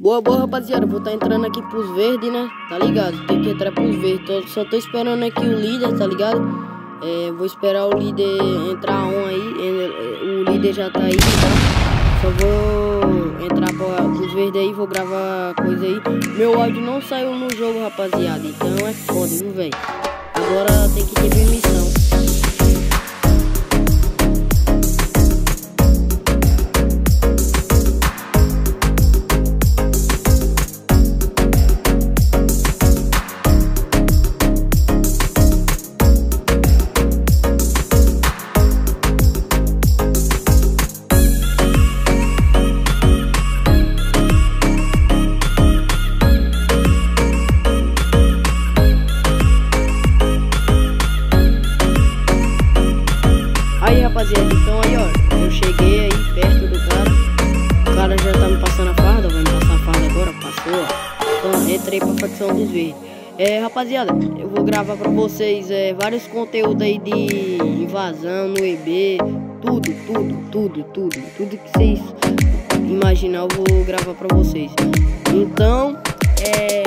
Boa, boa, rapaziada. Vou estar entrando aqui pros verdes, né? Tá ligado? Tem que entrar pros verdes. Só tô esperando aqui o líder, tá ligado? Vou esperar o líder entrar aí. O líder já tá aí, tá? Só vou entrar pros verdes aí, vou gravar coisa aí. Meu áudio não saiu no jogo, rapaziada. Então é foda, viu, velho? Agora tem que ter permissão. Aí, rapaziada, então aí, ó, eu cheguei aí perto do cara. O cara já tá me passando a farda, vai me passar a farda agora, passou, ó. Então, entrei pra facção dos verdes. Rapaziada, eu vou gravar pra vocês vários conteúdos aí de invasão no EB. Tudo que vocês imaginar eu vou gravar pra vocês. Então,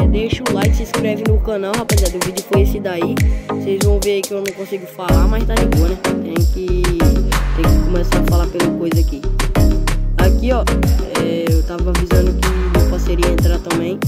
deixa o like, se inscreve no canal, rapaziada. O vídeo foi esse daí. Vocês vão ver aí que eu não consigo falar, mas tá de boa, né? Tem que começar a falar pela coisa aqui. Aqui, ó, eu tava avisando que meu parceiro ia entrar também.